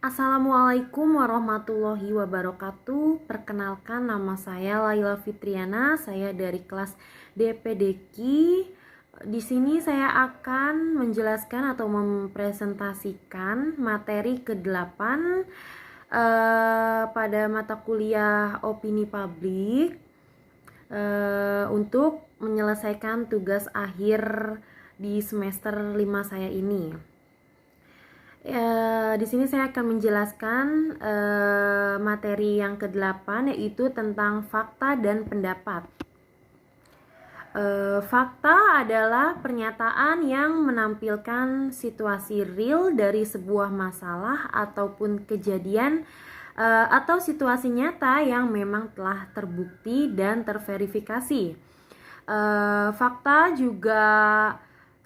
Assalamualaikum warahmatullahi wabarakatuh. Perkenalkan, nama saya Laila Fitriana. Saya dari kelas DPDQ. Di sini saya akan menjelaskan atau mempresentasikan materi ke-8 pada mata kuliah opini publik untuk menyelesaikan tugas akhir di semester 5 saya ini. Di sini saya akan menjelaskan materi yang ke-8, yaitu tentang fakta dan pendapat. Fakta adalah pernyataan yang menampilkan situasi real dari sebuah masalah ataupun kejadian atau situasi nyata yang memang telah terbukti dan terverifikasi. Fakta juga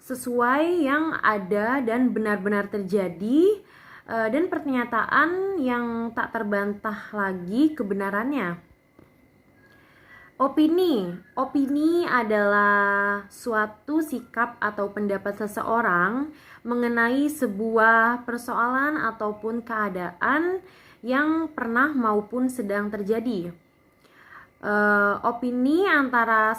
sesuai yang ada dan benar-benar terjadi, dan pernyataan yang tak terbantah lagi kebenarannya. Opini adalah suatu sikap atau pendapat seseorang mengenai sebuah persoalan ataupun keadaan yang pernah maupun sedang terjadi. Opini antara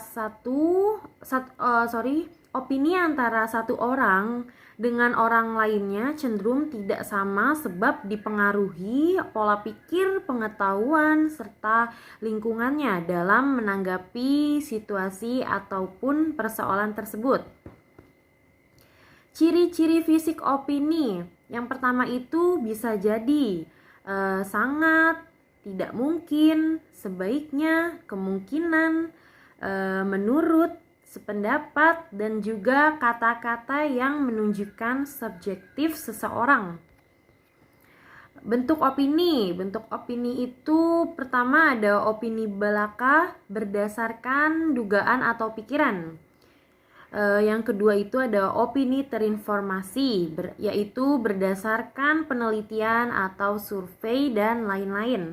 satu orang dengan orang lainnya cenderung tidak sama sebab dipengaruhi pola pikir, pengetahuan, serta lingkungannya dalam menanggapi situasi ataupun persoalan tersebut. Ciri-ciri fisik opini. Yang pertama itu bisa jadi sangat, tidak mungkin, sebaiknya, kemungkinan, menurut, sependapat, dan juga kata-kata yang menunjukkan subjektif seseorang. Bentuk opini itu pertama ada opini belaka berdasarkan dugaan atau pikiran. Yang kedua itu ada opini terinformasi, yaitu berdasarkan penelitian atau survei dan lain-lain.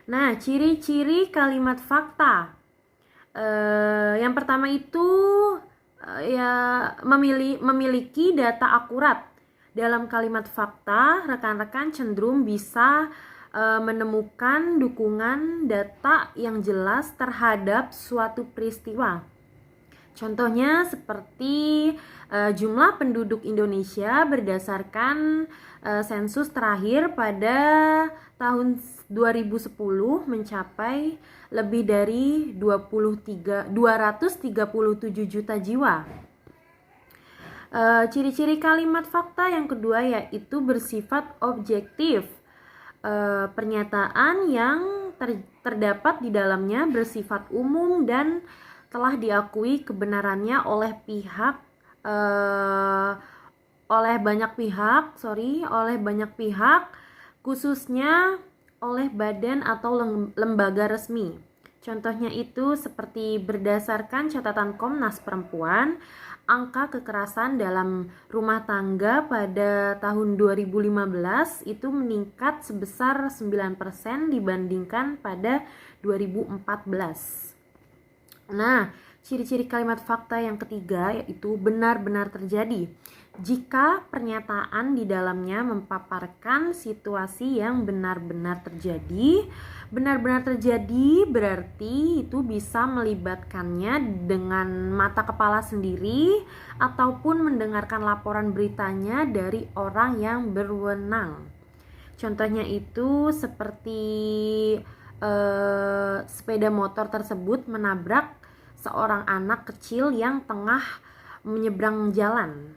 Nah, ciri-ciri kalimat fakta. Yang pertama itu memiliki data akurat. Dalam kalimat fakta, rekan-rekan cenderung bisa menemukan dukungan data yang jelas terhadap suatu peristiwa. Contohnya seperti jumlah penduduk Indonesia berdasarkan sensus terakhir pada tahun 2010 mencapai lebih dari 237 juta jiwa. Ciri-ciri kalimat fakta yang kedua yaitu bersifat objektif. Pernyataan yang terdapat di dalamnya bersifat umum dan telah diakui kebenarannya oleh banyak pihak, khususnya oleh badan atau lembaga resmi. Contohnya itu seperti berdasarkan catatan Komnas Perempuan, angka kekerasan dalam rumah tangga pada tahun 2015 itu meningkat sebesar 9% dibandingkan pada 2014. Nah, ciri-ciri kalimat fakta yang ketiga yaitu benar-benar terjadi. Jika pernyataan di dalamnya memaparkan situasi yang benar-benar terjadi berarti itu bisa melibatkannya dengan mata kepala sendiri ataupun mendengarkan laporan beritanya dari orang yang berwenang. Contohnya itu seperti sepeda motor tersebut menabrak seorang anak kecil yang tengah menyeberang jalan.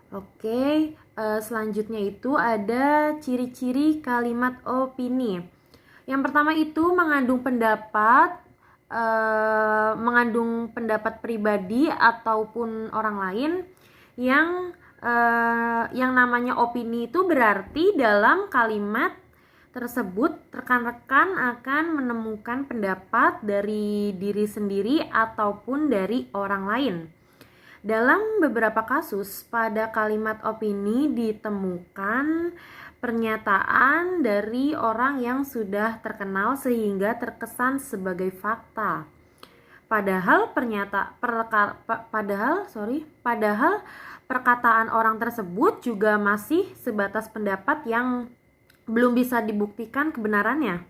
Oke, selanjutnya itu ada ciri-ciri kalimat opini. Yang pertama itu mengandung pendapat pribadi ataupun orang lain yang namanya opini itu berarti dalam kalimat tersebut rekan-rekan akan menemukan pendapat dari diri sendiri ataupun dari orang lain. Dalam beberapa kasus pada kalimat opini ditemukan pernyataan dari orang yang sudah terkenal sehingga terkesan sebagai fakta. Padahal padahal perkataan orang tersebut juga masih sebatas pendapat yang belum bisa dibuktikan kebenarannya.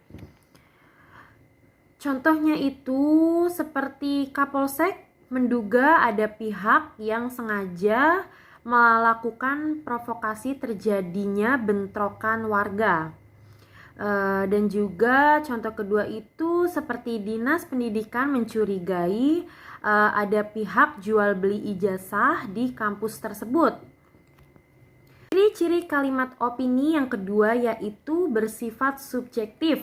Contohnya itu seperti Kapolsek menduga ada pihak yang sengaja melakukan provokasi terjadinya bentrokan warga. Dan juga contoh kedua itu seperti Dinas Pendidikan mencurigai ada pihak jual beli ijazah di kampus tersebut. Ciri-ciri kalimat opini yang kedua yaitu bersifat subjektif,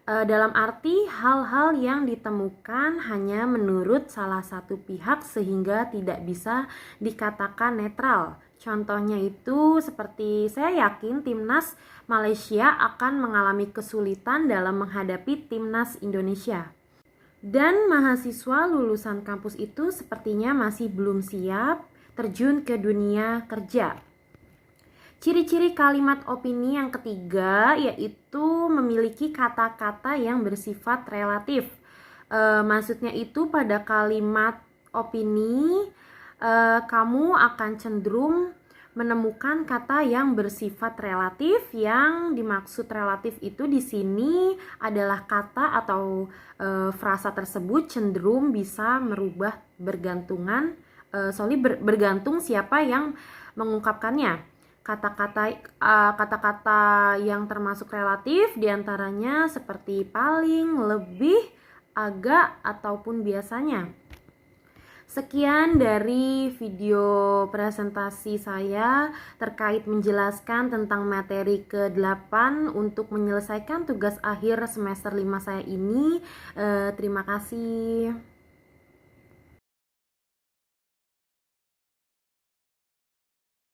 dalam arti hal-hal yang ditemukan hanya menurut salah satu pihak sehingga tidak bisa dikatakan netral. Contohnya itu seperti saya yakin timnas Malaysia akan mengalami kesulitan dalam menghadapi timnas Indonesia. Dan mahasiswa lulusan kampus itu sepertinya masih belum siap terjun ke dunia kerja. Ciri-ciri kalimat opini yang ketiga yaitu memiliki kata-kata yang bersifat relatif. Maksudnya itu pada kalimat opini kamu akan cenderung menemukan kata yang bersifat relatif. Yang dimaksud relatif itu di sini adalah kata atau frasa tersebut cenderung bisa merubah bergantung siapa yang mengungkapkannya. Kata-kata yang termasuk relatif diantaranya seperti paling, lebih, agak, ataupun biasanya. Sekian dari video presentasi saya terkait menjelaskan tentang materi ke-8 untuk menyelesaikan tugas akhir semester 5 saya ini. Terima kasih.